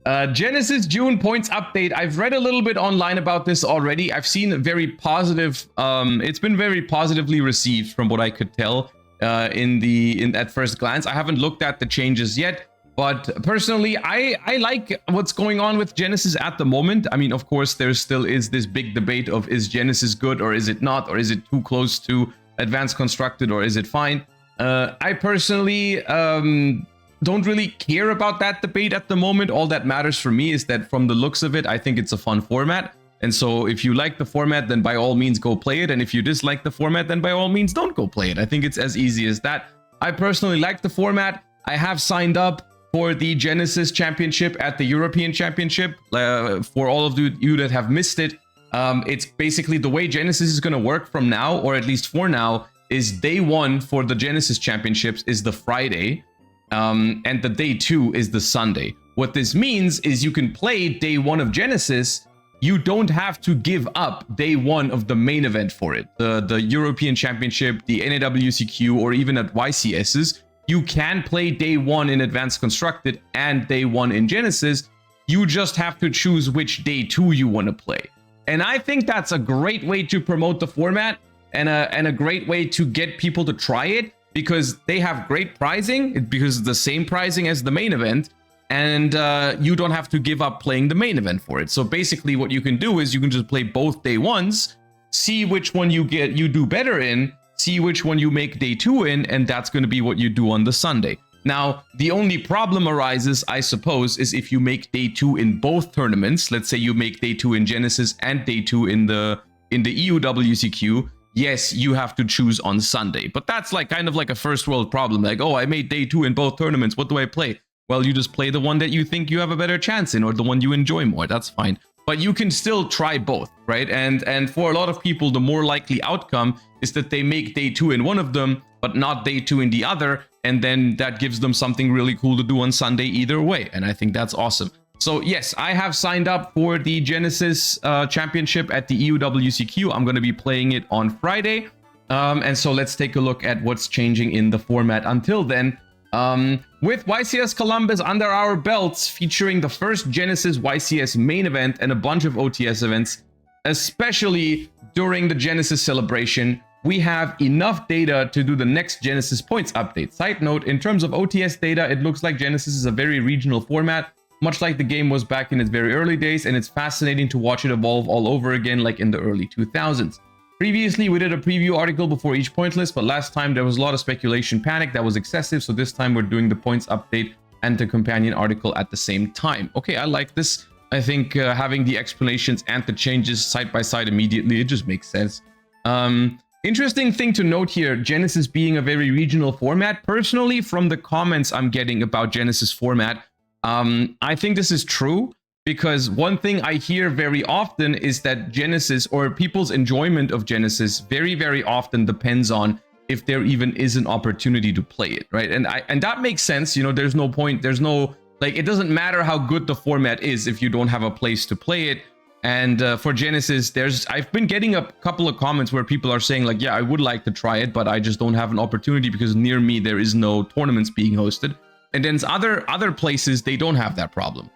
Genesys June points update. I've read a little bit online about this already. I've seen a very positive, it's been very positively received from what I could tell at first glance. I haven't looked at the changes yet, but personally, I like what's going on with Genesys at the moment. I mean, of course, there still is this big debate of, is Genesys good or is it not? Or is it too close to Advanced Constructed or is it fine? I personally don't really care about that debate at the moment. All that matters for me is that from the looks of it, I think it's a fun format. And so if you like the format, then by all means go play it. And if you dislike the format, then by all means don't go play it. I think it's as easy as that. I personally like the format. I have signed up for the Genesys Championship at the European Championship. For all of you that have missed it, it's basically the way Genesys is going to work from now, or at least for now, is day one for the Genesys Championships is the Friday. And the day 2 is the Sunday. What this means is you can play day 1 of Genesys. You don't have to give up day 1 of the main event for it. The European Championship, the NAWCQ, or even at YCSs. You can play day 1 in Advanced Constructed and day 1 in Genesys. You just have to choose which day 2 you want to play. And I think that's a great way to promote the format and a great way to get people to try it. Because they have great pricing, because it's the same pricing as the main event, and you don't have to give up playing the main event for it. So basically what you can do is you can just play both day 1s, see which one you do better in, see which one you make day 2 in, and that's going to be what you do on the Sunday. Now, the only problem arises, I suppose, is if you make day 2 in both tournaments. Let's say you make day 2 in Genesys and day 2 in the EUWCQ. Yes, you have to choose on Sunday, but that's like kind of like a first world problem. Like, oh, I made day 2 in both tournaments. What do I play? Well, you just play the one that you think you have a better chance in, or the one you enjoy more. That's fine. But you can still try both, right? And for a lot of people, the more likely outcome is that they make day 2 in one of them, but not day 2 in the other. And then that gives them something really cool to do on Sunday either way. And I think that's awesome. So yes, I have signed up for the Genesys Championship at the EUWCQ. I'm going to be playing it on Friday. And so let's take a look at what's changing in the format until then. With YCS Columbus under our belts, featuring the first Genesys YCS main event and a bunch of OTS events, especially during the Genesys celebration, we have enough data to do the next Genesys points update. Side note, in terms of OTS data, it looks like Genesys is a very regional format, much like the game was back in its very early days, and it's fascinating to watch it evolve all over again like in the early 2000s. Previously, we did a preview article before each point list, but last time there was a lot of speculation panic that was excessive, so this time we're doing the points update and the companion article at the same time. Okay, I like this. I think having the explanations and the changes side by side immediately, it just makes sense. Interesting thing to note here, Genesys being a very regional format. Personally, from the comments I'm getting about Genesys format, I think this is true, because one thing I hear very often is that Genesys, or people's enjoyment of Genesys, very, very often depends on if there even is an opportunity to play it, right? And that makes sense. You know, there's no point, there's no, like, it doesn't matter how good the format is if you don't have a place to play it. And for Genesys, I've been getting a couple of comments where people are saying like, yeah, I would like to try it, but I just don't have an opportunity because near me there is no tournaments being hosted. And then other places, they don't have that problem.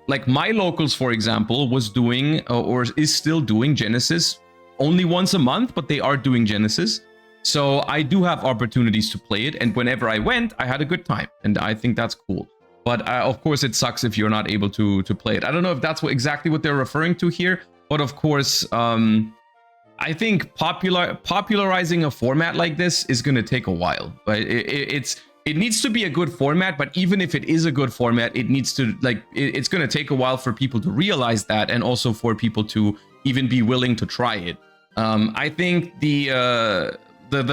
Like my locals, for example, was doing or is still doing Genesys only once a month, but they are doing Genesys. So I do have opportunities to play it. And whenever I went, I had a good time. And I think that's cool. But of course, it sucks if you're not able to play it. I don't know if that's exactly what they're referring to here. But of course, I think popularizing a format like this is going to take a while. But it needs to be a good format, but even if it is a good format, it needs to, like, it's going to take a while for people to realize that, and also for people to even be willing to try it. I think the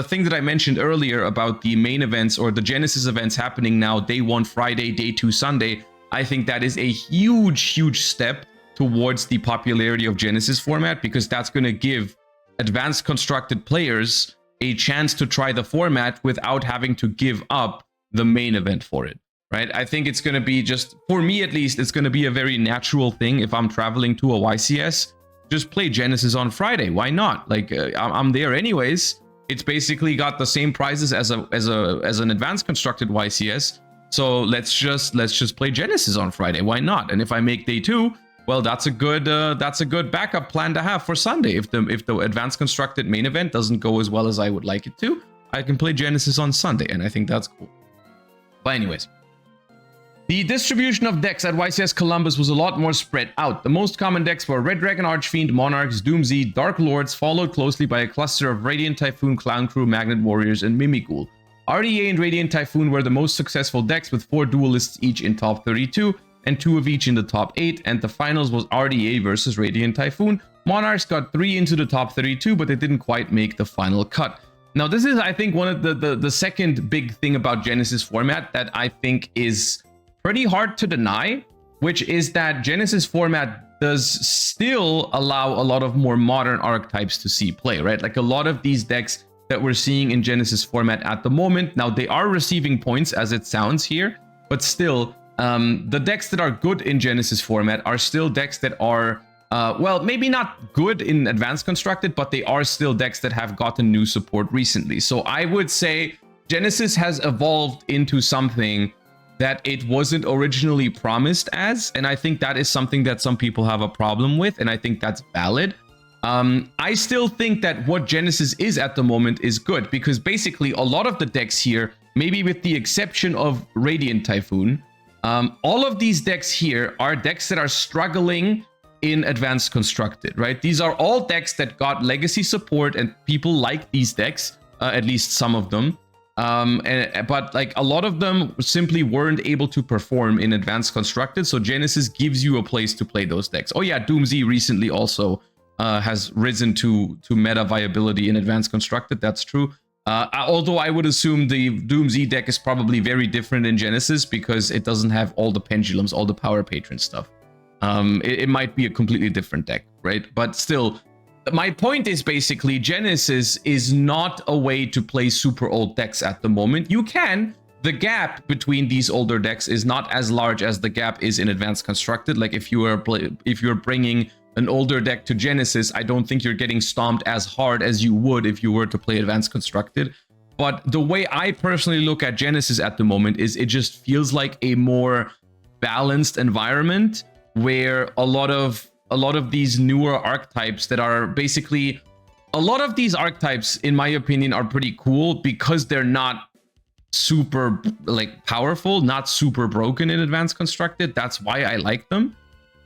thing that I mentioned earlier about the main events or the Genesys events happening now, day 1 Friday, day 2 Sunday, I think that is a huge step towards the popularity of Genesys format, because that's going to give advanced constructed players a chance to try the format without having to give up the main event for it, right? I think it's going to be, just for me at least, it's going to be a very natural thing. If I'm traveling to a YCS, just play Genesys on Friday. Why not? Like, I'm there anyways. It's basically got the same prizes as an advanced constructed YCS. So let's just play Genesys on Friday. Why not? And if I make day 2, well, that's a good backup plan to have for Sunday. If the advanced constructed main event doesn't go as well as I would like it to, I can play Genesys on Sunday, and I think that's cool. But anyways, the distribution of decks at YCS Columbus was a lot more spread out. The most common decks were Red Dragon Archfiend, Monarchs, Doomsday, Dark Lords, followed closely by a cluster of Radiant Typhoon, Clown Crew, Magnet Warriors, and Mimikghoul. RDA and Radiant Typhoon were the most successful decks, with 4 duelists each in top 32 and 2 of each in the top 8, and the finals was RDA versus Radiant Typhoon. Monarchs got 3 into the top 32, but they didn't quite make the final cut. Now, this is, I think, one of the second big thing about Genesys format that I think is pretty hard to deny, which is that Genesys format does still allow a lot of more modern archetypes to see play, right? Like a lot of these decks that we're seeing in Genesys format at the moment, now they are receiving points as it sounds here, but still, the decks that are good in Genesys format are still decks that are, well, maybe not good in Advanced Constructed, but they are still decks that have gotten new support recently. So I would say Genesys has evolved into something that it wasn't originally promised as, and I think that is something that some people have a problem with, and I think that's valid. I still think that what Genesys is at the moment is good, because basically a lot of the decks here, maybe with the exception of Radiant Typhoon, all of these decks here are decks that are struggling in Advanced Constructed, right? These are all decks that got legacy support, and people like these decks, at least some of them. But like a lot of them simply weren't able to perform in Advanced Constructed, so Genesys gives you a place to play those decks. Oh yeah, Doomsday recently also has risen to meta viability in Advanced Constructed, that's true. Although I would assume the Doomsday deck is probably very different in Genesys because it doesn't have all the pendulums, all the power patron stuff. It might be a completely different deck, right? But still, my point is basically Genesys is not a way to play super old decks at the moment. You can. The gap between these older decks is not as large as the gap is in Advanced Constructed. Like if you're bringing an older deck to Genesys, I don't think you're getting stomped as hard as you would if you were to play Advanced Constructed. But the way I personally look at Genesys at the moment is it just feels like a more balanced environment where a lot of these newer archetypes that are basically, a lot of these archetypes, in my opinion, are pretty cool because they're not super like powerful, not super broken in Advanced Constructed. That's why I like them.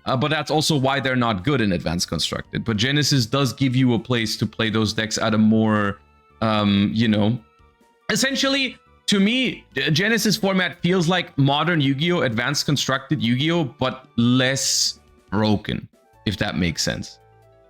But that's also why they're not good in Advanced Constructed. But Genesys does give you a place to play those decks at a more, you know, essentially, to me, Genesys format feels like modern Yu-Gi-Oh, Advanced Constructed Yu-Gi-Oh, but less broken, if that makes sense.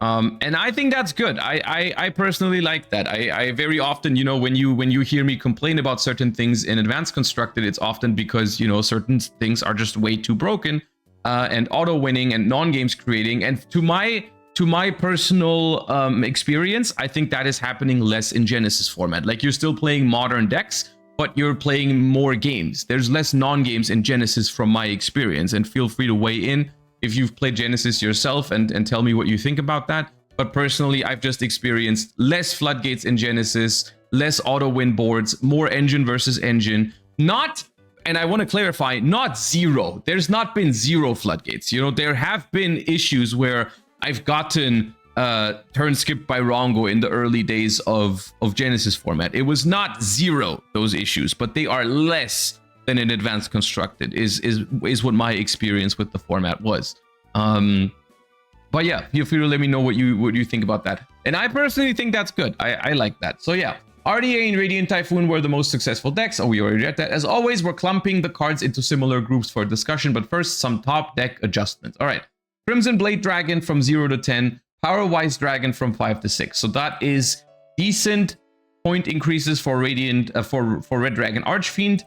And I think that's good. I personally like that. I very often, you know, when you hear me complain about certain things in Advanced Constructed, it's often because, you know, certain things are just way too broken. And auto winning and non-games creating, and to my personal experience, I think that is happening less in Genesys format. Like you're still playing modern decks, but you're playing more games. There's less non-games in Genesys from my experience, and feel free to weigh in if you've played Genesys yourself and tell me what you think about that. But personally, I've just experienced less floodgates in Genesys, less auto win boards, more engine versus engine, not. And I want to clarify, not zero. There's not been zero floodgates. You know, there have been issues where I've gotten turn skipped by Rongo in the early days of Genesys format. It was not zero, those issues, but they are less than in Advanced Constructed, is what my experience with the format was. But yeah, feel free to let me know what you think about that. And I personally think that's good. I like that. So yeah. RDA and Radiant Typhoon were the most successful decks. Oh, we already read that. As always, we're clumping the cards into similar groups for discussion, but first, some top deck adjustments. All right. Crimson Blade Dragon from 0 to 10. Power-Wise Dragon from 5 to 6. So that is decent point increases for Radiant, for Red Dragon Archfiend.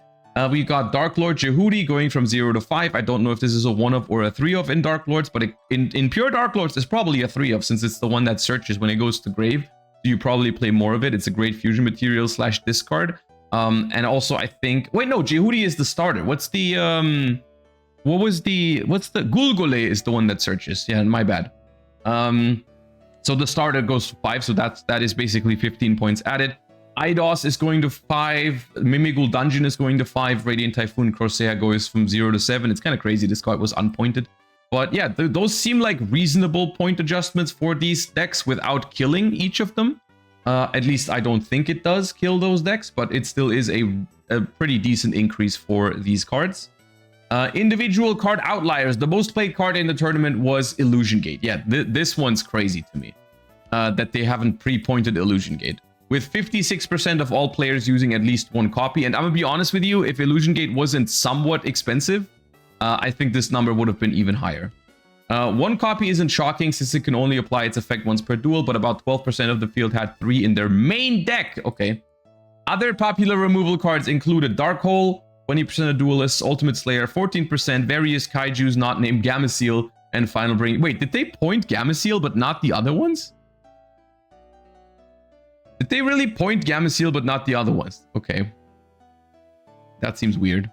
We got Dark Lord Jehudi going from 0 to 5. I don't know if this is a 1-of or a 3-of in Dark Lords, but in pure Dark Lords, it's probably a 3-of since it's the one that searches when it goes to grave. You probably play more of it. It's a great fusion material / discard. And also I think, wait, no, Jehudi is the starter. What's the Gulgule is the one that searches. Yeah, my bad. So the starter goes 5, so that is basically 15 points added. Eidos is going to 5. Mimigul Dungeon is going to 5. Radiant Typhoon Corsair goes from 0 to 7. It's kind of crazy this card was unpointed. But yeah, those seem like reasonable point adjustments for these decks without killing each of them. At least I don't think it does kill those decks, but it still is a pretty decent increase for these cards. Individual card outliers. The most played card in the tournament was Illusion Gate. Yeah, this one's crazy to me. That they haven't pre-pointed Illusion Gate. With 56% of all players using at least one copy. And I'm gonna be honest with you, if Illusion Gate wasn't somewhat expensive, I think this number would have been even higher. One copy isn't shocking since it can only apply its effect once per duel, but about 12% of the field had 3 in their main deck. Okay. Other popular removal cards included Dark Hole, 20% of Duelists, Ultimate Slayer, 14%, various Kaijus not named Gameciel, and Final Bring. Wait, did they point Gameciel but not the other ones? Did they really point Gameciel but not the other ones? Okay. That seems weird.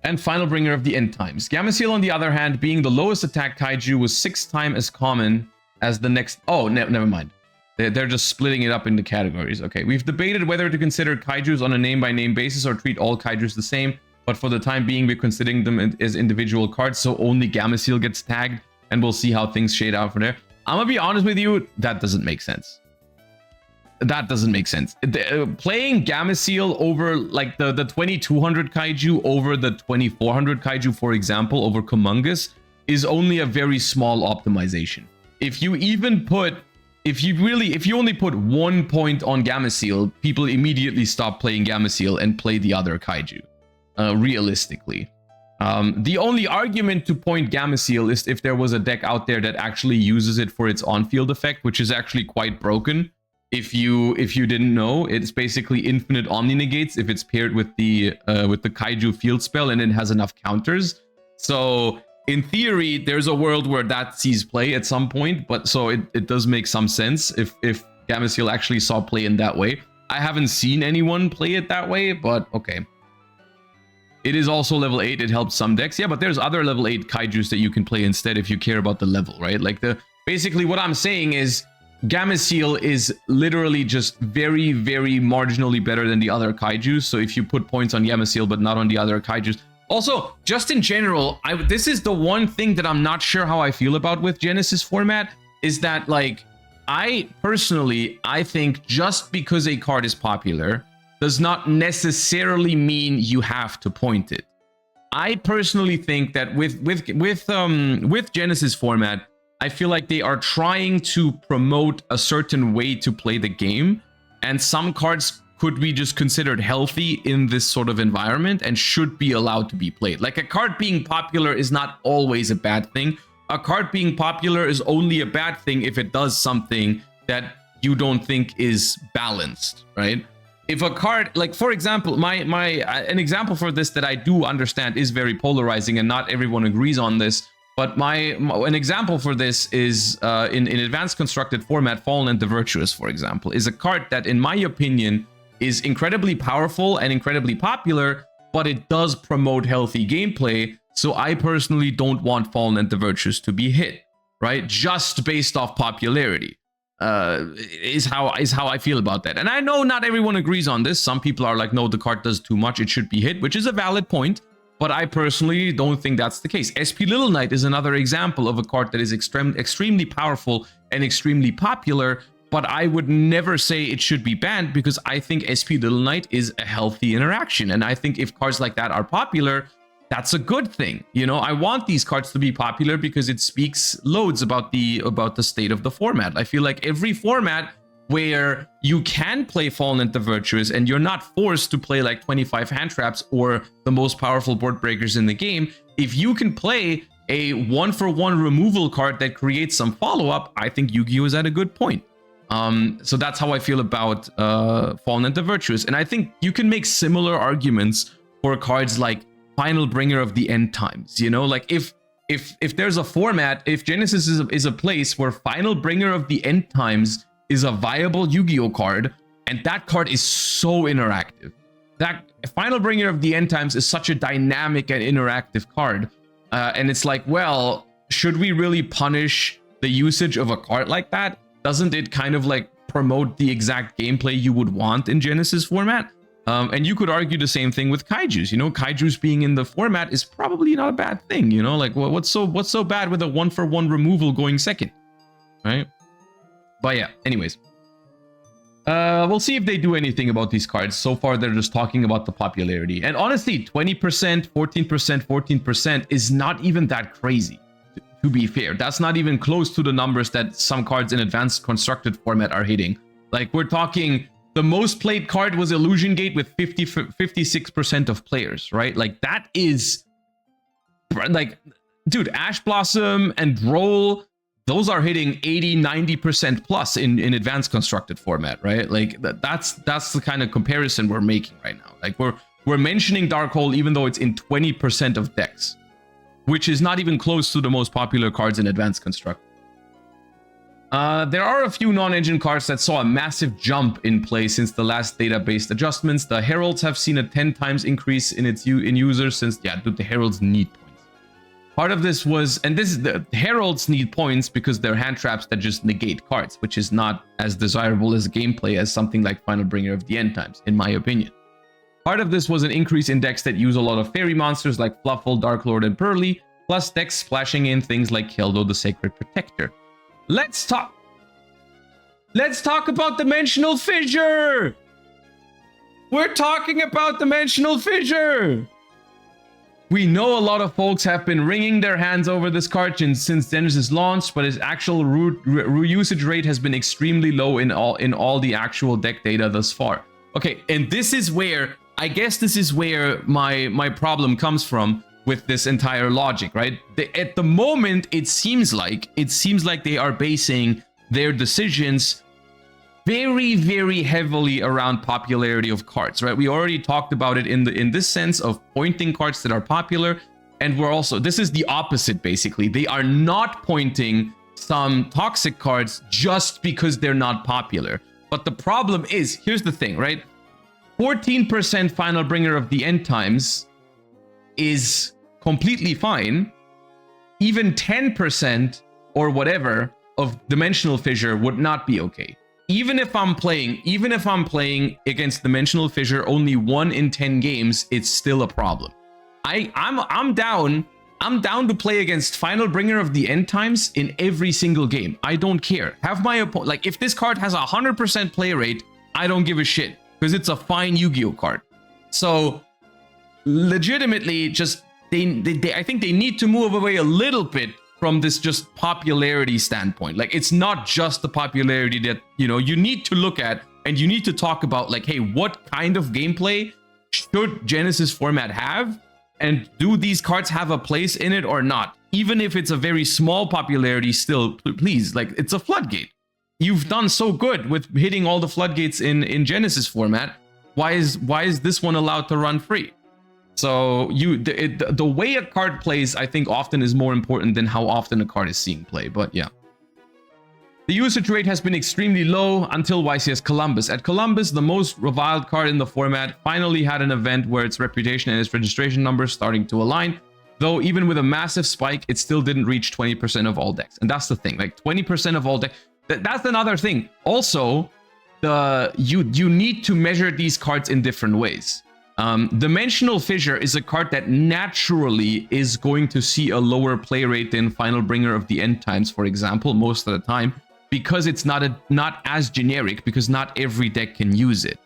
And Final Bringer of the End Times. Gameciel, on the other hand, being the lowest attack kaiju, was 6 times as common as the next... Oh, never mind. They're just splitting it up into categories. Okay, we've debated whether to consider kaijus on a name-by-name basis or treat all kaijus the same, but for the time being, we're considering them as individual cards, so only Gameciel gets tagged, and we'll see how things shade out from there. I'm gonna be honest with you, that doesn't make sense. That doesn't make sense. Playing Gameciel over like the 2200 kaiju over the 2400 kaiju, for example, over Kumungus, is only a very small optimization. If you only put 1 point on Gameciel, people immediately stop playing Gameciel and play the other kaiju. Realistically. The only argument to point Gameciel is if there was a deck out there that actually uses it for its on-field effect, which is actually quite broken. If you didn't know, it's basically infinite Omni Negates if it's paired with the Kaiju field spell and it has enough counters. So in theory, there's a world where that sees play at some point, but so it does make some sense if Gameciel actually saw play in that way. I haven't seen anyone play it that way, but okay. It is also level 8, it helps some decks. Yeah, but there's other level 8 kaijus that you can play instead if you care about the level, right? Like basically what I'm saying is Gameciel is literally just very, very marginally better than the other kaijus. So if you put points on Gameciel but not on the other kaijus. Also, just in general, this is the one thing that I'm not sure how I feel about with Genesys format, is that like, I think just because a card is popular does not necessarily mean you have to point it. I personally think that with Genesys format, I feel like they are trying to promote a certain way to play the game, and some cards could be just considered healthy in this sort of environment and should be allowed to be played. Like, a card being popular is not always a bad thing. A card being popular is only a bad thing if it does something that you don't think is balanced, right? If a card, like for example, an example for this that I do understand is very polarizing and not everyone agrees on this, but an example for this is in advanced constructed format, Fallen and the Virtuous, for example, is a card that, in my opinion, is incredibly powerful and incredibly popular, but it does promote healthy gameplay. So I personally don't want Fallen and the Virtuous to be hit, right? Just based off popularity is how I feel about that. And I know not everyone agrees on this. Some people are like, no, the card does too much, it should be hit, which is a valid point. But I personally don't think that's the case. SP Little Knight is another example of a card that is extremely powerful and extremely popular, but I would never say it should be banned because I think SP Little Knight is a healthy interaction. And I think if cards like that are popular, that's a good thing. You know, I want these cards to be popular because it speaks loads about the state of the format. I feel like every format where you can play Fallen and the Virtuous and you're not forced to play like 25 hand traps or the most powerful board breakers in the game, if you can play a 1-for-1 removal card that creates some follow-up, I think Yu-Gi-Oh is at a good point. So that's how I feel about Fallen and the Virtuous. And I think you can make similar arguments for cards like Final Bringer of the End Times. You know, like if there's a format, if Genesys is a place where Final Bringer of the End Times is a viable Yu-Gi-Oh card, and that card is so interactive. That Final Bringer of the End Times is such a dynamic and interactive card. And it's like, well, should we really punish the usage of a card like that? Doesn't it kind of like promote the exact gameplay you would want in Genesys format. And you could argue the same thing with kaijus. You know, kaijus being in the format is probably not a bad thing. You know, like what's so bad with a 1-for-1 removal going second, right? But yeah, anyways, we'll see if they do anything about these cards. So far, they're just talking about the popularity. And honestly, 20%, 14%, 14% is not even that crazy. To be fair, that's not even close to the numbers that some cards in advanced constructed format are hitting. Like we're talking. The most played card was Illusion Gate with 56% of players, right? Like that is like, dude, Ash Blossom and Roll, those are hitting 80-90% plus in advanced constructed format, right? Like that's the kind of comparison we're making right now. Like we're mentioning Darkhold even though it's in 20% of decks, which is not even close to the most popular cards in advanced constructed. There are a few non-engine cards that saw a massive jump in play since the last data-based adjustments. The Heralds have seen a 10 times increase in in users since, yeah, dude, the Heralds need points. Part of this was, and this is the Heralds need points because they're hand traps that just negate cards, which is not as desirable as gameplay as something like Final Bringer of the End Times, in my opinion. Part of this was an increase in decks that use a lot of fairy monsters like Fluffle, Dark Lord, and Pearly, plus decks splashing in things like Keldo the Sacred Protector. Let's talk about Dimensional Fissure. We're talking about Dimensional Fissure. We know a lot of folks have been wringing their hands over this card since Genesys launched, but its actual usage rate has been extremely low in all the actual deck data thus far. Okay, and this is where I guess this is where my problem comes from with this entire logic, right? At the moment, it seems like they are basing their decisions very, very heavily around popularity of cards, right? We already talked about it in this sense of pointing cards that are popular, and we're also, this is the opposite basically. They are not pointing some toxic cards just because they're not popular. But the problem is, here's the thing, right? 14% Final Bringer of the End Times is completely fine. Even 10% or whatever of Dimensional Fissure would not be okay. Even if I'm playing against Dimensional Fissure only 1 in 10 games, it's still a problem. I'm down to play against Final Bringer of the End Times in every single game. I don't care. Have my opponent, like if this card has a 100% play rate, I don't give a shit because it's a fine Yu-Gi-Oh card. So legitimately, just I think they need to move away a little bit from this just popularity standpoint. Like it's not just the popularity that, you know, you need to look at, and you need to talk about like, hey, what kind of gameplay should Genesys format have, and do these cards have a place in it or not? Even if it's a very small popularity, still, please, like it's a floodgate. You've done so good with hitting all the floodgates in Genesys format. Why is this one allowed to run free? So the way a card plays, I think, often is more important than how often a card is seeing play. But yeah, the usage rate has been extremely low until YCS Columbus. At Columbus, the most reviled card in the format finally had an event where its reputation and its registration numbers starting to align. Though even with a massive spike, it still didn't reach 20% of all decks. And that's the thing, like 20% of all decks. That's another thing. Also, you need to measure these cards in different ways. Dimensional Fissure is a card that naturally is going to see a lower play rate than Final Bringer of the End Times, for example, most of the time, because it's not as generic, because not every deck can use it.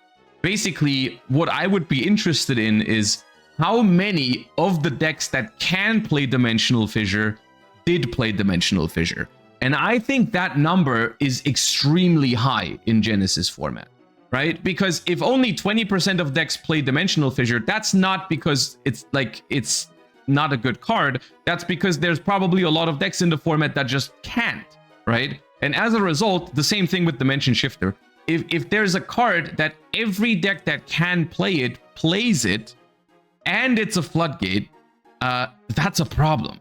Basically, what I would be interested in is how many of the decks that can play Dimensional Fissure did play Dimensional Fissure. And I think that number is extremely high in Genesys format. Right? Because if only 20% of decks play Dimensional Fissure, that's not because it's not a good card. That's because there's probably a lot of decks in the format that just can't, right? And as a result, the same thing with Dimension Shifter. If there's a card that every deck that can play it plays it, and it's a floodgate, that's a problem.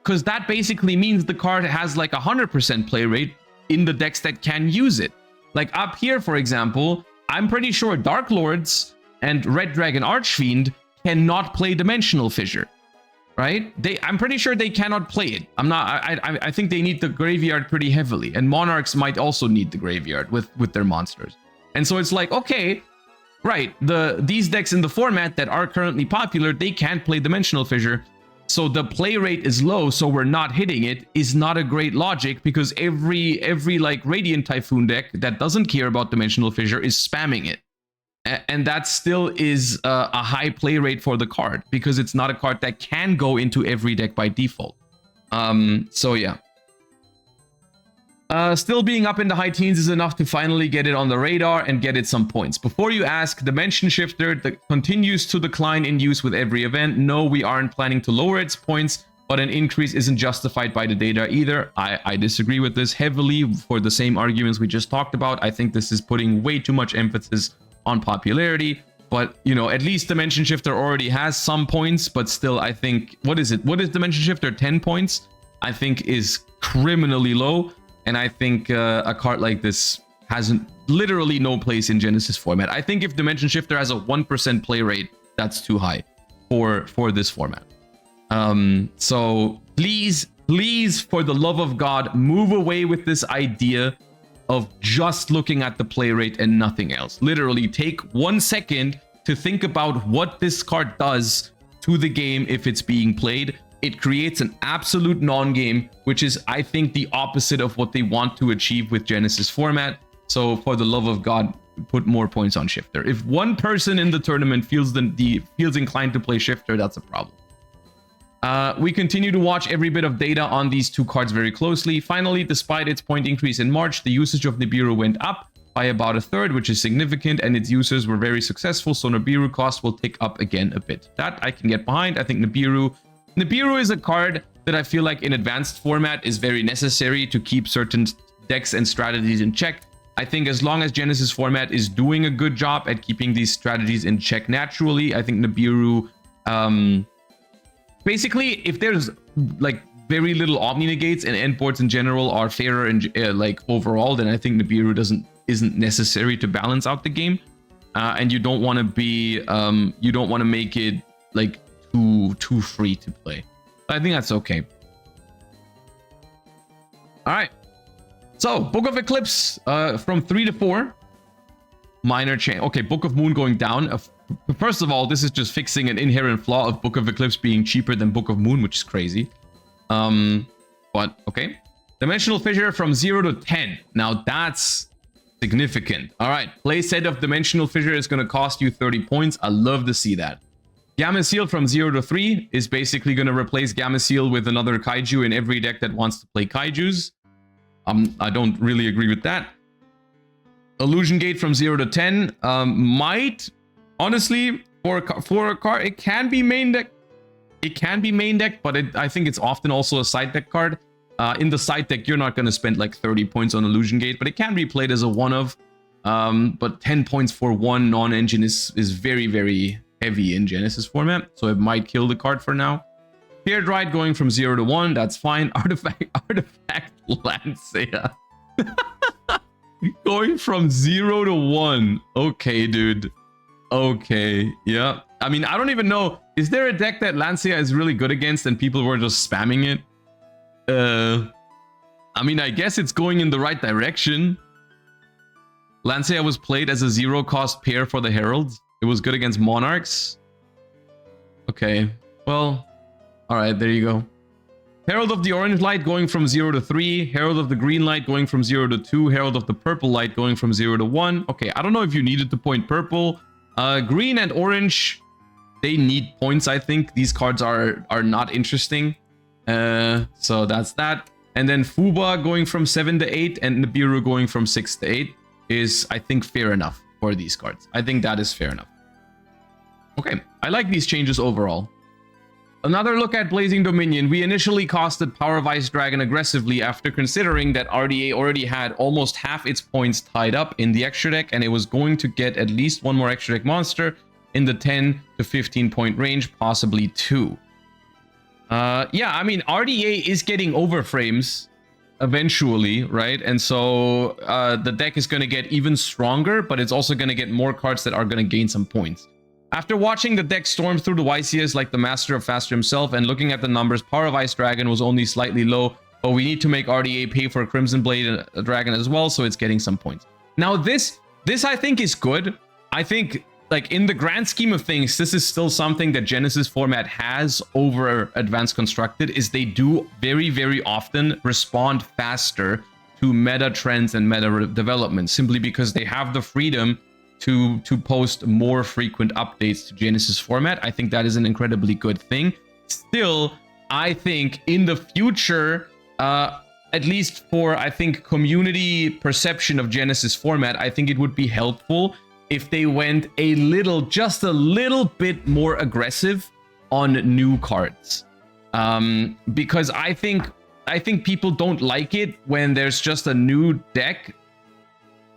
Because that basically means the card has like 100% play rate in the decks that can use it. Like up here, for example, I'm pretty sure Dark Lords and Red Dragon Archfiend cannot play Dimensional Fissure. right? I'm pretty sure they cannot play it. I think they need the graveyard pretty heavily, and Monarchs might also need the graveyard with their monsters. And so it's like, okay, right, these decks in the format that are currently popular, they can't play Dimensional Fissure. So the play rate is low, so we're not hitting it, is not a great logic, because every like Radiant Typhoon deck that doesn't care about Dimensional Fissure is spamming it. And that still is a high play rate for the card, because it's not a card that can go into every deck by default. So yeah. Still being up in the high teens is enough to finally get it on the radar and get it some points. Before you ask, Dimension Shifter continues to decline in use with every event. No, we aren't planning to lower its points, but an increase isn't justified by the data either. I disagree with this heavily for the same arguments we just talked about. I think this is putting way too much emphasis on popularity, but you know, at least Dimension Shifter already has some points, but still, I think, what is Dimension Shifter? 10 points, I think, is criminally low. And I think a card like this has literally no place in Genesys format. I think if Dimension Shifter has a 1% play rate, that's too high for this format. So please, for the love of God, move away with this idea of just looking at the play rate and nothing else. Literally take 1 second to think about what this card does to the game if it's being played. It creates an absolute non-game, which is, I think, the opposite of what they want to achieve with Genesys format. So for the love of God, put more points on Shifter. If one person in the tournament feels inclined to play Shifter, that's a problem. We continue to watch every bit of data on these two cards very closely. Finally, despite its point increase in March, the usage of Nibiru went up by about 1/3, which is significant, and its users were very successful, so Nibiru cost will tick up again a bit. That I can get behind. I think Nibiru is a card that I feel like in advanced format is very necessary to keep certain decks and strategies in check. I think as long as Genesys format is doing a good job at keeping these strategies in check naturally, I think Nibiru, basically, if there's like very little Omni Negates and end boards in general are fairer and like overall, then I think Nibiru isn't necessary to balance out the game. And you don't want to be, you don't want to make it like too free to play. I think that's okay. All right. So Book of Eclipse from 3 to 4. Minor change. Okay, Book of Moon going down. First of all, this is just fixing an inherent flaw of Book of Eclipse being cheaper than Book of Moon, which is crazy. But okay. Dimensional Fissure from 0 to 10. Now that's significant. All right. Play set of Dimensional Fissure is going to cost you 30 points. I love to see that. Gameciel from 0 to 3 is basically going to replace Gameciel with another kaiju in every deck that wants to play kaijus. I don't really agree with that. Illusion Gate from 0 to 10 might, honestly, for a card, it can be main deck. It can be main deck, but I think it's often also a side deck card. In the side deck, you're not going to spend like 30 points on Illusion Gate, but it can be played as a one-of. But 10 points for one non-engine is very, very heavy in Genesys format, so it might kill the card for now. Paired Ride going from 0 to 1, that's fine. Artifact Lancea. Going from 0 to 1. Okay, dude. Okay, yeah. I mean, I don't even know. Is there a deck that Lancea is really good against and people were just spamming it? I mean, I guess it's going in the right direction. Lancea was played as a 0-cost pair for the Heralds. It was good against Monarchs. Okay, well, all right, there you go. Herald of the Orange Light going from 0 to 3. Herald of the Green Light going from 0 to 2. Herald of the Purple Light going from 0 to 1. Okay, I don't know if you needed to point purple. Green and orange, they need points, I think. These cards are not interesting. So that's that. And then Fuba going from 7 to 8 and Nibiru going from 6 to 8 is, I think, fair enough for these cards. I think that is fair enough. Okay, I like these changes overall. Another look at Blazing Dominion. We initially costed Power of Ice Dragon aggressively after considering that RDA already had almost half its points tied up in the extra deck, and it was going to get at least one more extra deck monster in the 10 to 15 point range, possibly 2. Yeah, I mean, RDA is getting overframes eventually, right? And so the deck is going to get even stronger, but it's also going to get more cards that are going to gain some points. After watching the deck storm through the YCS like the master of Faster himself and looking at the numbers, Power of Ice Dragon was only slightly low, but we need to make RDA pay for Crimson Blade Dragon as well, so it's getting some points. Now this I think is good. I think, like, in the grand scheme of things, this is still something that Genesys format has over Advanced Constructed, is they do very, very often respond faster to meta trends and meta development, simply because they have the freedom to post more frequent updates to Genesys format. I think that is an incredibly good thing. Still, I think in the future, at least for, I think, community perception of Genesys format, I think it would be helpful if they went just a little bit more aggressive on new cards. Because I think people don't like it when there's just a new deck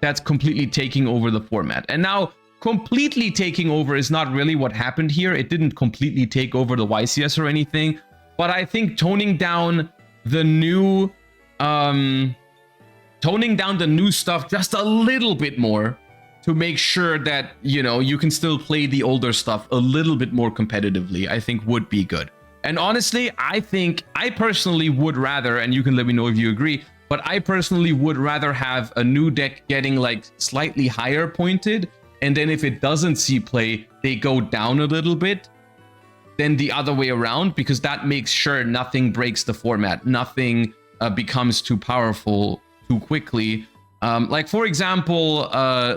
that's completely taking over the format. And now, completely taking over is not really what happened here. It didn't completely take over the YCS or anything, but I think toning down the new stuff just a little bit more to make sure that, you know, you can still play the older stuff a little bit more competitively, I think would be good. And honestly, I personally would rather, and you can let me know if you agree, but I personally would rather have a new deck getting like slightly higher pointed, and then if it doesn't see play, they go down a little bit, than the other way around, because that makes sure nothing breaks the format, nothing becomes too powerful too quickly. Like, for example,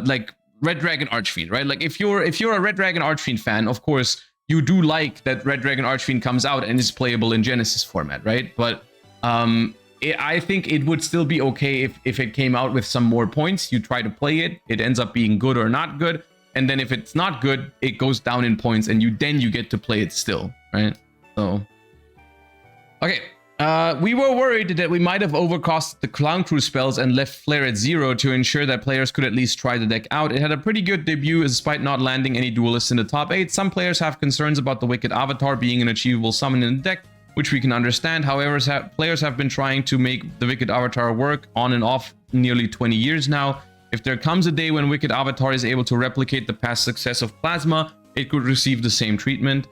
like Red Dragon Archfiend, right? Like, if you're a Red Dragon Archfiend fan, of course you do like that Red Dragon Archfiend comes out and is playable in Genesys format, right? But I think it would still be okay if it came out with some more points. You try to play it, it ends up being good or not good, and then if it's not good, it goes down in points, and you get to play it still, right? So, okay. We were worried that we might have overcosted the Clown Crew spells and left Flare at 0 to ensure that players could at least try the deck out. It had a pretty good debut despite not landing any duelists in the top 8. Some players have concerns about the Wicked Avatar being an achievable summon in the deck, which we can understand. However, players have been trying to make the Wicked Avatar work on and off nearly 20 years now. If there comes a day when Wicked Avatar is able to replicate the past success of Plasma, it could receive the same treatment.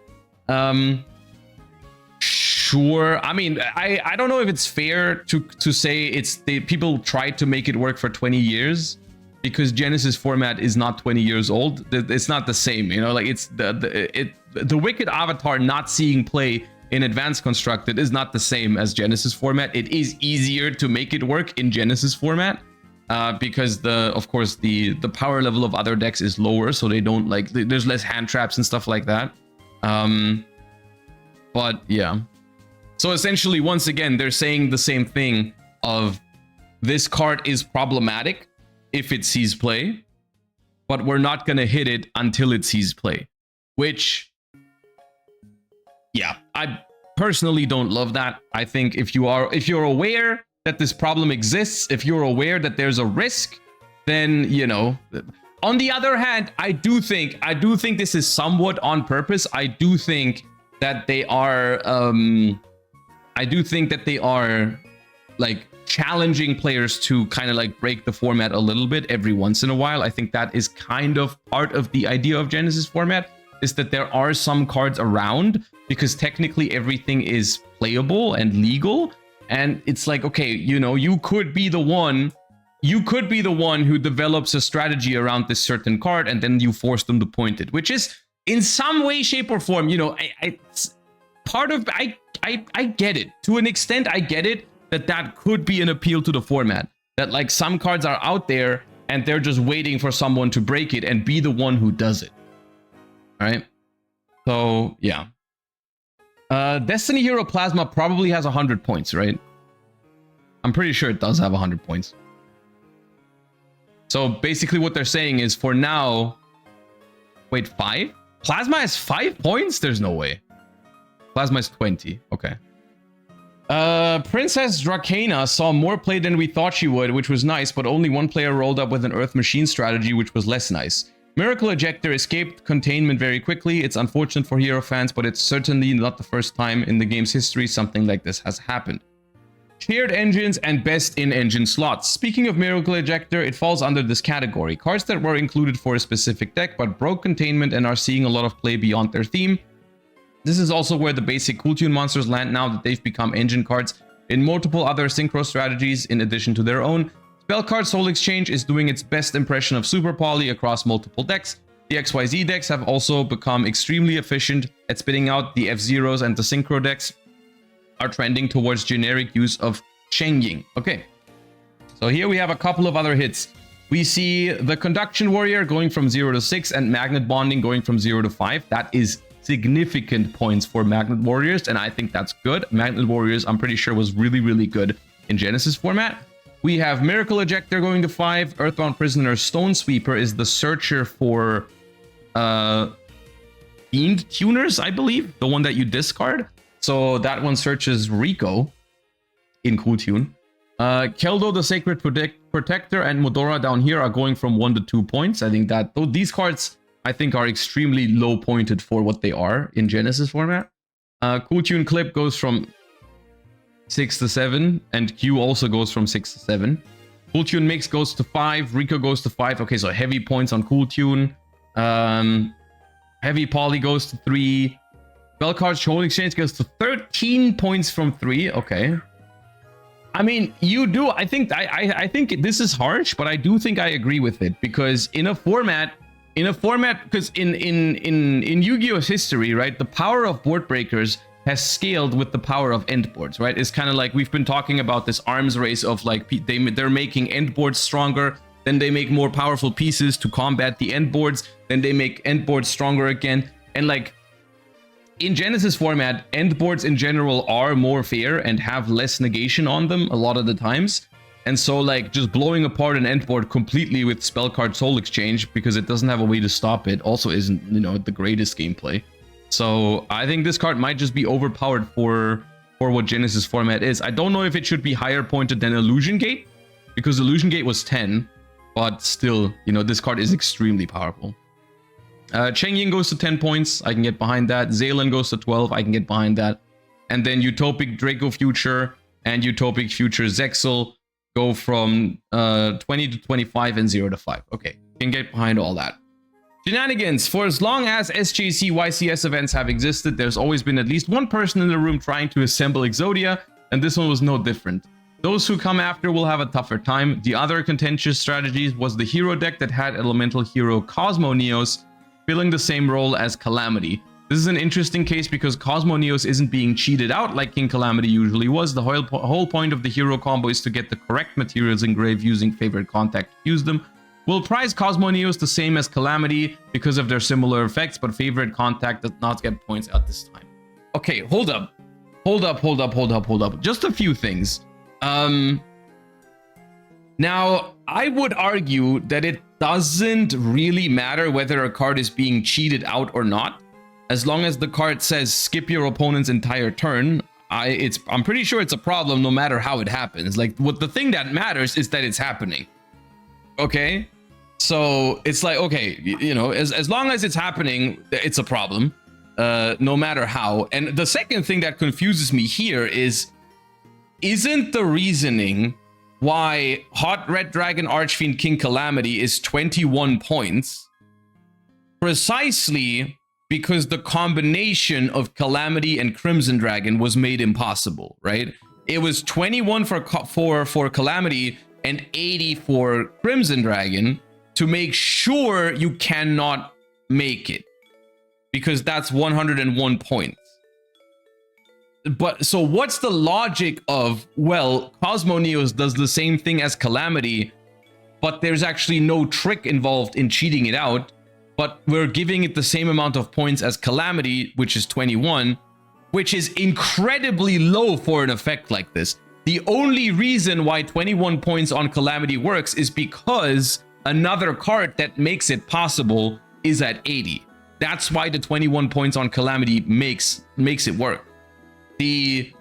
Sure. I mean, I don't know if it's fair to say people tried to make it work for 20 years, because Genesys format is not 20 years old. It's not the same, you know, like it's the Wicked Avatar not seeing play in Advanced Constructed is not the same as Genesys format. It is easier to make it work in Genesys format because of course the power level of other decks is lower, so they don't like, there's less hand traps and stuff like that. But yeah. So essentially, once again, they're saying the same thing of this card is problematic if it sees play, but we're not going to hit it until it sees play, which, yeah, I personally don't love that. I think if you're aware that this problem exists, if you're aware that there's a risk, then, you know. On the other hand, I do think this is somewhat on purpose. I do think that they are like challenging players to kind of like break the format a little bit every once in a while. I think that is kind of part of the idea of Genesys format, is that there are some cards around because technically everything is playable and legal. And it's like, okay, you know, you could be the one who develops a strategy around this certain card, and then you force them to point it, which is in some way, shape, or form, you know, I get it. To an extent, I get it that could be an appeal to the format. That like some cards are out there and they're just waiting for someone to break it and be the one who does it. All right. So yeah. Destiny Hero Plasma probably has 100 points, right? I'm pretty sure it does have 100 points. So basically what they're saying is, for now, wait, 5? Plasma has 5 points? There's no way. Plasma is 20. Okay. Princess Dracana saw more play than we thought she would, which was nice, but only one player rolled up with an Earth Machine strategy, which was less nice. Miracle Ejector escaped containment very quickly. It's unfortunate for Hero fans, but it's certainly not the first time in the game's history something like this has happened. Shared engines and best in-engine slots. Speaking of Miracle Ejector, it falls under this category. Cards that were included for a specific deck but broke containment and are seeing a lot of play beyond their theme. This is also where the basic Cool Tune monsters land now that they've become engine cards in multiple other synchro strategies in addition to their own. Spell Card Soul Exchange is doing its best impression of Super Poly across multiple decks. The XYZ decks have also become extremely efficient at spitting out the F-Zeros, and the synchro decks are trending towards generic use of Shengying. Okay, so here we have a couple of other hits. We see the Conduction Warrior going from 0 to 6 and Magnet Bonding going from 0 to 5. That is significant points for Magnet Warriors, and I think that's good. Magnet Warriors, I'm pretty sure, was really, really good in Genesis format. We have Miracle Ejector going to 5. Earthbound Prisoner Stone Sweeper is the searcher for Fiend Tuners, I believe, the one that you discard. So that one searches Rico in Cool Tune. Keldo the Sacred Protector and Modora down here are going from 1 to 2 points. I think that these cards, I think, are extremely low pointed for what they are in Genesis format. Cool Tune Clip goes from 6 to 7, and Q also goes from 6 to 7. Cool Tune Mix goes to 5, Rico goes to 5. Okay, so heavy points on Cool Tune. Heavy Poly goes to 3. Spell Card Soul Exchange goes to 13 points from 3. Okay. I mean, you do. I think this is harsh, but I do think I agree with it, because in a format, because in Yu-Gi-Oh's history, right, the power of board breakers has scaled with the power of end boards, right? It's kind of like we've been talking about this arms race of like they're making end boards stronger, then they make more powerful pieces to combat the end boards, then they make end boards stronger again, and like, in Genesis format, end boards in general are more fair and have less negation on them a lot of the times. And so like just blowing apart an end board completely with Spell Card Soul Exchange because it doesn't have a way to stop it also isn't, you know, the greatest gameplay. So I think this card might just be overpowered for what Genesis format is. I don't know if it should be higher pointed than Illusion Gate, because Illusion Gate was 10, but still, you know, this card is extremely powerful. Shengying goes to 10 points. I can get behind that. Zaylin goes to 12. I can get behind that. And then Utopic Draco Future and Utopic Future Zexal go from 20 to 25 and 0 to 5. Okay, can get behind all that. Shenanigans. For as long as SJC YCS events have existed, there's always been at least one person in the room trying to assemble Exodia, and this one was no different. Those who come after will have a tougher time. The other contentious strategies was the hero deck that had elemental hero Cosmo Neos filling the same role as Calamity. This is an interesting case because Cosmo Neos isn't being cheated out like King Calamity usually was. The whole point of the hero combo is to get the correct materials engraved using favorite contact to use them. We'll prize Cosmo Neos the same as Calamity because of their similar effects, but favorite contact does not get points at this time. Okay, hold up. Just a few things. Now, I would argue that it doesn't really matter whether a card is being cheated out or not. As long as the card says skip your opponent's entire turn, I'm pretty sure it's a problem no matter how it happens. Like, the thing that matters is that it's happening. Okay? So it's like, okay, you know, as long as it's happening, it's a problem, no matter how. And the second thing that confuses me here is, isn't the reasoning why Hot Red Dragon Archfiend King Calamity is 21 points precisely because the combination of Calamity and Crimson Dragon was made impossible, right? It was 21 for Calamity and 80 for Crimson Dragon to make sure you cannot make it, because that's 101 points. But so what's the logic of, well, Cosmo Neos does the same thing as Calamity, but there's actually no trick involved in cheating it out, but we're giving it the same amount of points as Calamity, which is 21, which is incredibly low for an effect like this. The only reason why 21 points on Calamity works is because another card that makes it possible is at 80. That's why the 21 points on Calamity makes it work. The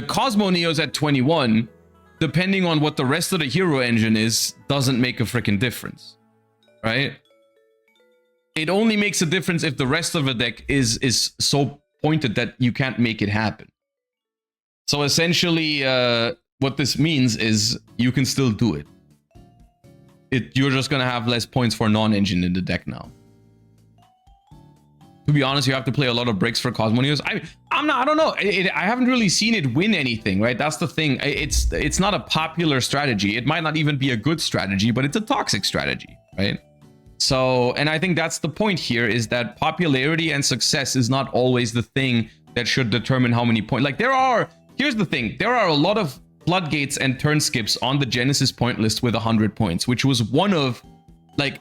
Cosmo Neos at 21, depending on what the rest of the hero engine is, doesn't make a freaking difference, right? It only makes a difference if the rest of the deck is so pointed that you can't make it happen. So essentially, what this means is you can still do it. You're just gonna have less points for non-engine in the deck now. To be honest, you have to play a lot of bricks for Cosmoneos. I don't know. I haven't really seen it win anything, right? That's the thing. It's not a popular strategy. It might not even be a good strategy, but it's a toxic strategy, right? So, and I think that's the point here, is that popularity and success is not always the thing that should determine how many points. Like here's the thing. There are a lot of floodgates and turn skips on the Genesys point list with 100 points, which was one of, like,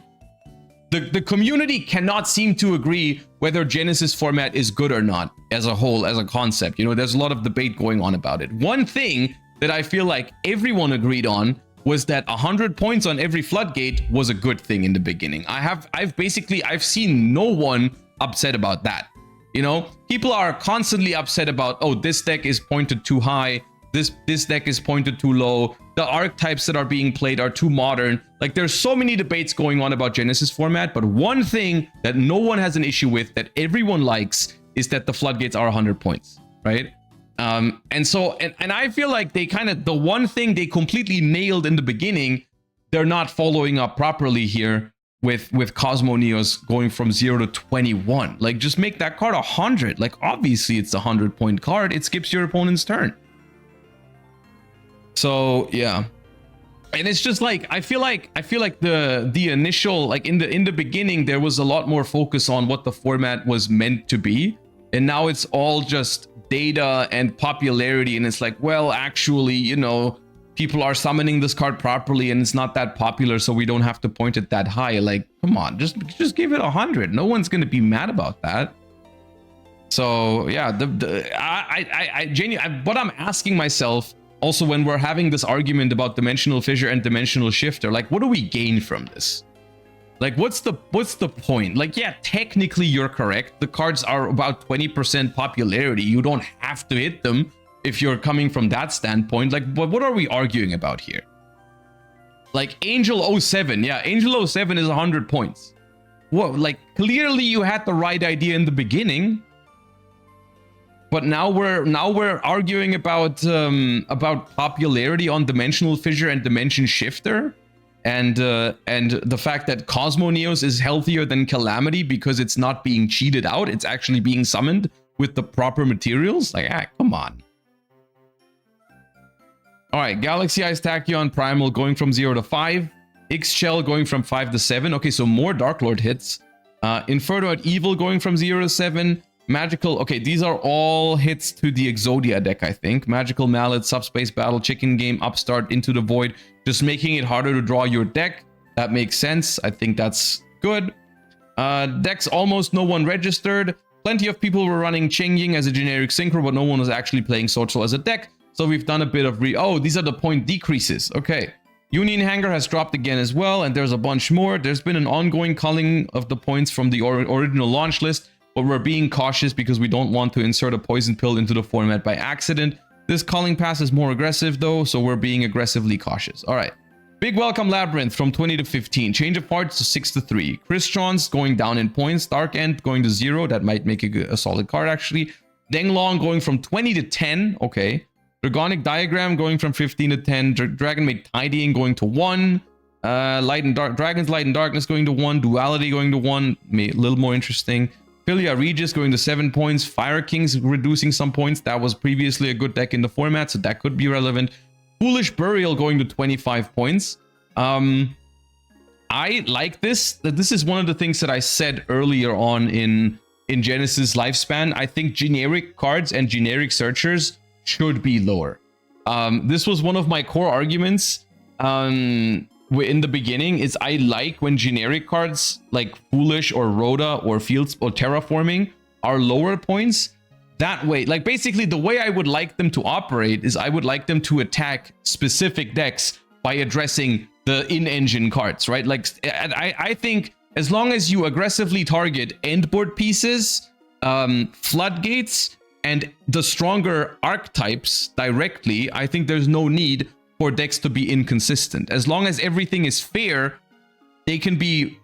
the community cannot seem to agree whether Genesys format is good or not as a whole, as a concept. You know, there's a lot of debate going on about it. One thing that I feel like everyone agreed on was that 100 points on every floodgate was a good thing in the beginning. I've seen no one upset about that. You know, people are constantly upset about, oh, this deck is pointed too high, this deck is pointed too low, the archetypes that are being played are too modern. Like, there's so many debates going on about Genesys format, but one thing that no one has an issue with, that everyone likes, is that the floodgates are 100 points, right? And I feel like they kind of, the one thing they completely nailed in the beginning, they're not following up properly here with Cosmoneos going from 0 to 21. Like, just make that card 100. Like, obviously it's a 100-point card. It skips your opponent's turn. So yeah, and it's just like, I feel like the initial, like, in the beginning, there was a lot more focus on what the format was meant to be, and now it's all just data and popularity, and it's like, well, actually, you know, people are summoning this card properly and it's not that popular, so we don't have to point it that high. Like, come on, just give it 100. No one's gonna be mad about that. So yeah, what I'm asking myself also, when we're having this argument about Dimensional Fissure and Dimensional Shifter, like, what do we gain from this? Like, what's the point? Like, yeah, technically you're correct. The cards are about 20% popularity. You don't have to hit them if you're coming from that standpoint. Like, but what are we arguing about here? Like, Angel 07. Yeah, Angel 07 is 100 points. Well, like, clearly you had the right idea in the beginning. But now we're arguing about popularity on Dimensional Fissure and Dimension Shifter, and the fact that Cosmoneos is healthier than Calamity because it's not being cheated out; it's actually being summoned with the proper materials. Like, come on. All right, Galaxy Eyes Tachyon Primal going from 0 to 5, X-Shell going from 5 to 7. Okay, so more Dark Lord hits. Inferno at Evil going from 0 to 7. Magical, okay, these are all hits to the Exodia deck, I think. Magical Mallet, Subspace Battle, Chicken Game, Upstart, Into the Void, just making it harder to draw your deck. That makes sense. I think that's good. Decks almost no one registered. Plenty of people were running Chengying as a generic synchro, but no one was actually playing Social as a deck. So we've done a bit of oh, these are the point decreases. Okay. Union Hanger has dropped again as well, and there's a bunch more. There's been an ongoing culling of the points from the original launch list, but we're being cautious because we don't want to insert a poison pill into the format by accident. This culling pass is more aggressive though, so we're being aggressively cautious. All right. Big Welcome Labyrinth from 20 to 15. Change of Hearts to 6 to 3. Crystron's going down in points. Dark End going to 0. That might make a solid card actually. Denglong going from 20 to 10. Okay. Dragonic Diagram going from 15 to 10. Dragon Maid Tidying going to 1. Dragon's Light and Darkness going to 1. Duality going to 1. A little more interesting. Philia Regis going to 7 points. Fire Kings reducing some points. That was previously a good deck in the format, so that could be relevant. Foolish Burial going to 25 points. I like this. This is one of the things that I said earlier on in Genesys Lifespan. I think generic cards and generic searchers should be lower. This was one of my core arguments in the beginning, is I like when generic cards like Foolish or Rhoda or Fields or Terraforming are lower points. That way, like, basically the way I would like them to operate is I would like them to attack specific decks by addressing the in-engine cards, right? Like, I think as long as you aggressively target endboard pieces, floodgates, and the stronger archetypes directly, I think there's no need for decks to be inconsistent. As long as everything is fair, they can be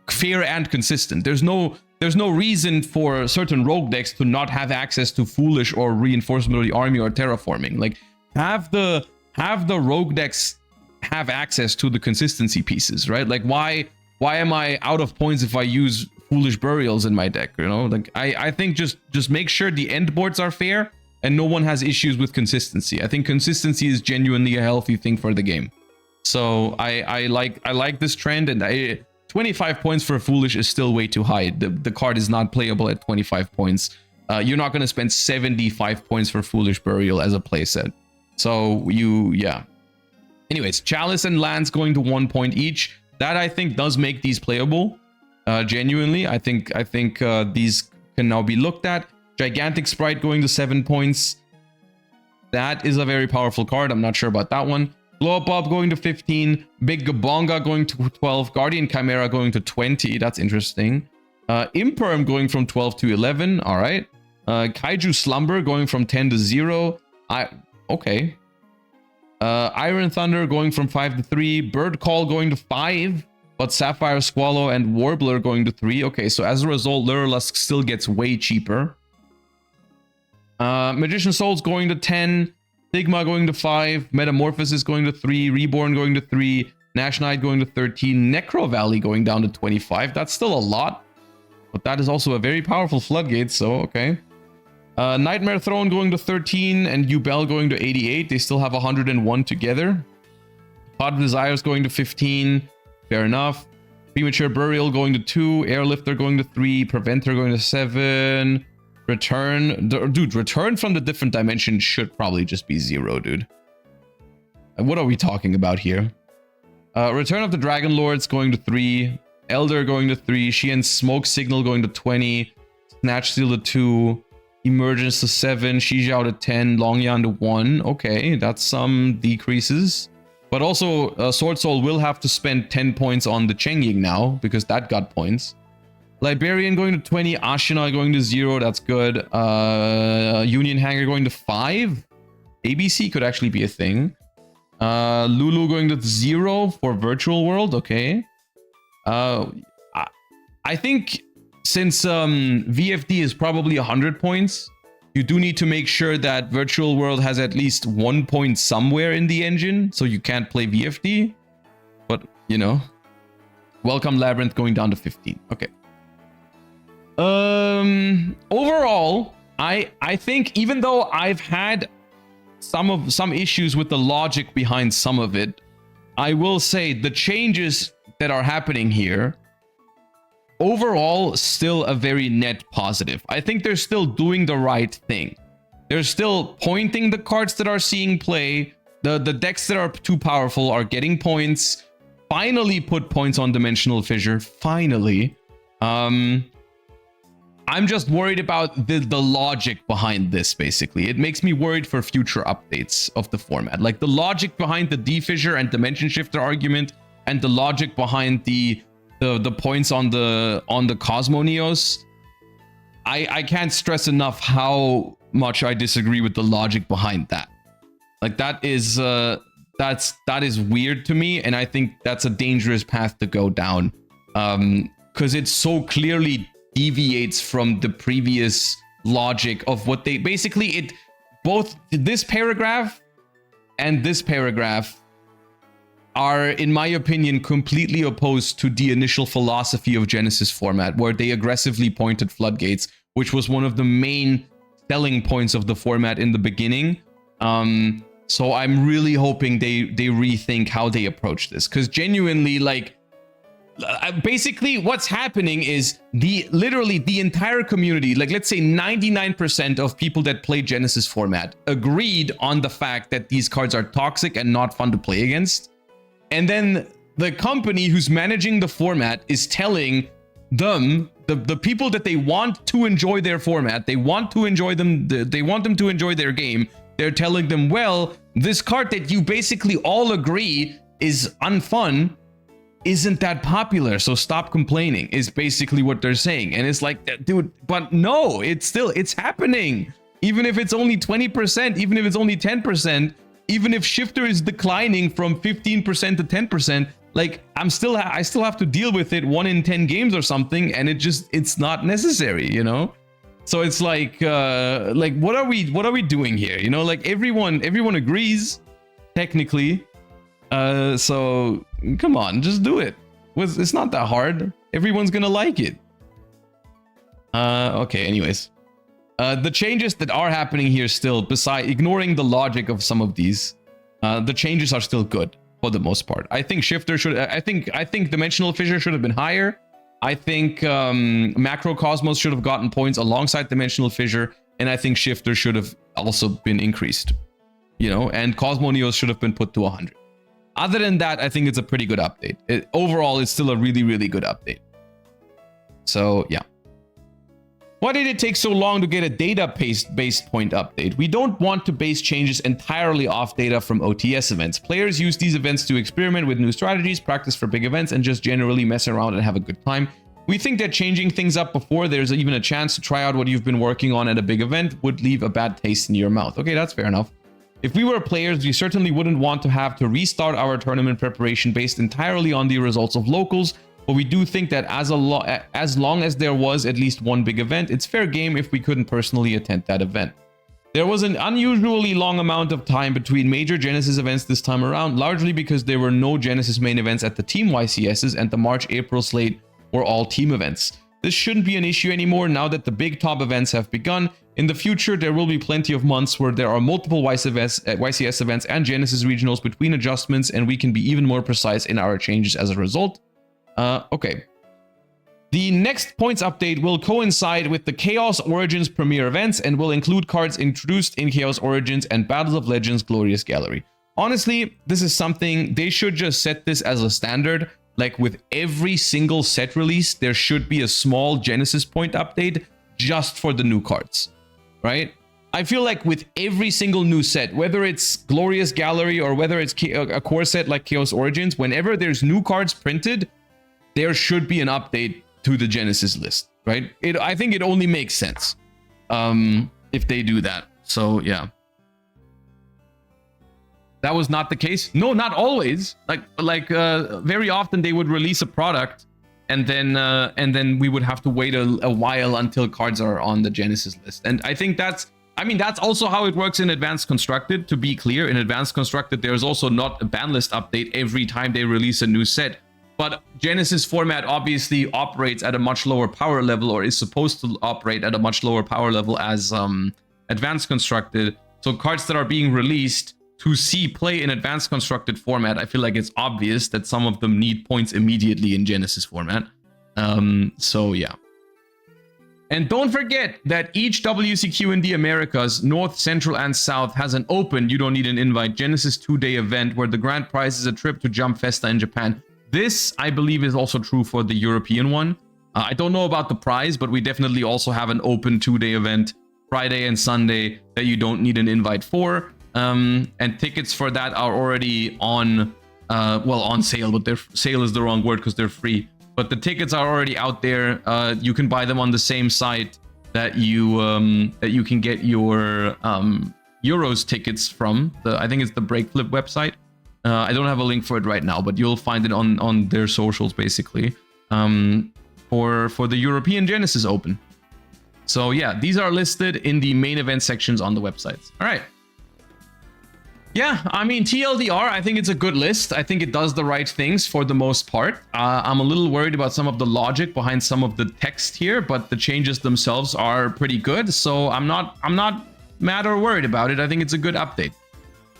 fair and consistent. There's no reason for certain rogue decks to not have access to Foolish or Reinforcement of the Army or Terraforming. Like, have the have the rogue decks have access to the consistency pieces, right? Like why am I out of points if I use Foolish Burials in my deck, you know? Like I think just make sure the end boards are fair and no one has issues with consistency. I think consistency is genuinely a healthy thing for the game. So I like this trend, and 25 points for Foolish is still way too high. The card is not playable at 25 points. You're not going to spend 75 points for Foolish Burial as a playset. So yeah. Anyways, Chalice and Lance going to 1 point each. That I think does make these playable. Genuinely, I think these can now be looked at. Gigantic Sprite going to 7 points. That is a very powerful card. I'm not sure about that one. Blow Up Bob going to 15. Big Gabonga going to 12. Guardian Chimera going to 20. That's interesting. Imperm going from 12 to 11. All right. Kaiju Slumber going from 10 to 0. Okay. Iron Thunder going from 5 to 3. Bird Call going to 5. But Sapphire Swallow and Warbler going to 3. Okay, so as a result, Lurlusk still gets way cheaper. Magician Souls going to 10. Sigma going to 5. Metamorphosis going to 3. Reborn going to 3. Nash Knight going to 13. Necro Valley going down to 25. That's still a lot. But that is also a very powerful floodgate, so okay. Nightmare Throne going to 13. And Ubel going to 88. They still have 101 together. Pot of Desires going to 15. Fair enough. Premature Burial going to 2. Airlifter going to 3. Preventer going to 7. Return. Dude, Return from the Different Dimension should probably just be 0, dude. What are we talking about here? Return of the Dragon Lords going to 3. Elder going to 3. Xian's Smoke Signal going to 20. Snatch Seal to 2. Emergence to 7. Xijiao to 10. Longyan to 1. Okay, that's some decreases. But also, Sword Soul will have to spend 10 points on the Chengying now, because that got points. Librarian going to 20. Ashina going to 0. That's good. Union Hanger going to 5. ABC could actually be a thing. Lulu going to 0 for Virtual World. Okay. I think since VFD is probably 100 points, you do need to make sure that Virtual World has at least 1 point somewhere in the engine, so you can't play VFD. But, you know. Welcome Labyrinth going down to 15. Okay. Overall, I think even though I've had some issues with the logic behind some of it, I will say the changes that are happening here, overall, still a very net positive. I think they're still doing the right thing. They're still pointing the cards that are seeing play. The decks that are too powerful are getting points. Finally put points on Dimensional Fissure. Finally. I'm just worried about the logic behind this, basically. It makes me worried for future updates of the format. Like the logic behind the D-Fissure and Dimension Shifter argument, and the logic behind the points on the Cosmoneos. I can't stress enough how much I disagree with the logic behind that. Like that is weird to me, and I think that's a dangerous path to go down. Because it so clearly deviates from the previous logic of what they basically both this paragraph and this paragraph are, in my opinion, completely opposed to the initial philosophy of Genesys format, where they aggressively pointed floodgates, which was one of the main selling points of the format in the beginning. So I'm really hoping they rethink how they approach this, because genuinely, like, basically what's happening is literally the entire community, like let's say 99% of people that play Genesys format agreed on the fact that these cards are toxic and not fun to play against. And then the company who's managing the format is telling them, the people that they want to enjoy their format, they want them to enjoy their game, they're telling them, well, this card that you basically all agree is unfun isn't that popular, so stop complaining, is basically what they're saying. And it's like, dude, but no, it's happening. Even if it's only 20%, even if it's only 10%, even if Shifter is declining from 15% to 10%, like I still have to deal with it 1 in 10 games or something, and it's not necessary, you know? So it's like what are we doing here? You know, like everyone agrees. technically. So come on, just do it. It's not that hard. Everyone's gonna like it. Okay, anyways. The changes that are happening here still, besides ignoring the logic of some of these, the changes are still good for the most part. I think Shifter should, I think Dimensional Fissure should have been higher. I think Macrocosmos should have gotten points alongside Dimensional Fissure, and I think Shifter should have also been increased, you know, and Cosmoneos should have been put to 100. Other than that, I think it's a pretty good update. Overall, it's still a really, really good update. So, yeah. Why did it take so long to get a data-based point update? We don't want to base changes entirely off data from OTS events. Players use these events to experiment with new strategies, practice for big events, and just generally mess around and have a good time. We think that changing things up before there's even a chance to try out what you've been working on at a big event would leave a bad taste in your mouth. Okay, that's fair enough. If we were players, we certainly wouldn't want to have to restart our tournament preparation based entirely on the results of locals, but we do think that as long as there was at least one big event, it's fair game if we couldn't personally attend that event. There was an unusually long amount of time between major Genesys events this time around, largely because there were no Genesys main events at the Team YCSs, and the March-April slate were all team events. This shouldn't be an issue anymore now that the big top events have begun. In the future, there will be plenty of months where there are multiple YCS events and Genesys regionals between adjustments, and we can be even more precise in our changes as a result. Okay. The next points update will coincide with the Chaos Origins premiere events and will include cards introduced in Chaos Origins and Battles of Legends Glorious Gallery. Honestly, this is something they should just set this as a standard. Like with every single set release, there should be a small Genesys point update just for the new cards, right? I feel like with every single new set, whether it's Glorious Gallery or whether it's a core set like Chaos Origins, whenever there's new cards printed, there should be an update to the Genesys list, right? I think it only makes sense if they do that. So yeah, that was not the case. No, not always. Like very often they would release a product, and then we would have to wait a while until cards are on the Genesys list. And I think that's also how it works in Advanced Constructed. To be clear, in Advanced Constructed, there's also not a ban list update every time they release a new set. But Genesys format obviously operates at a much lower power level, or is supposed to operate at a much lower power level as Advanced Constructed. So cards that are being released to see play in Advanced Constructed format, I feel like it's obvious that some of them need points immediately in Genesys format. So yeah. And don't forget that each WCQ in the Americas, North, Central, and South, has an open, you don't need an invite, Genesys 2-day event where the grand prize is a trip to Jump Festa in Japan. This, I believe, is also true for the European one. I don't know about the prize, but we definitely also have an open 2-day event, Friday and Sunday, that you don't need an invite for. And tickets for that are already on, well, on sale, but sale is the wrong word because they're free. But the tickets are already out there. You can buy them on the same site that you can get your Euros tickets from. I think it's the Breakflip website. I don't have a link for it right now, but you'll find it on their socials, basically, for the European Genesys Open. So yeah, these are listed in the main event sections on the websites. All right. Yeah, I mean, TLDR, I think it's a good list. I think it does the right things for the most part. I'm a little worried about some of the logic behind some of the text here, but the changes themselves are pretty good. So I'm not mad or worried about it. I think it's a good update.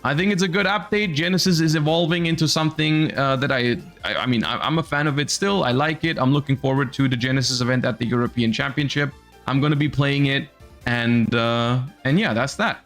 Genesys is evolving into something that I mean, I'm a fan of it still. I like it. I'm looking forward to the Genesys event at the European Championship. I'm going to be playing it, and yeah, that's that.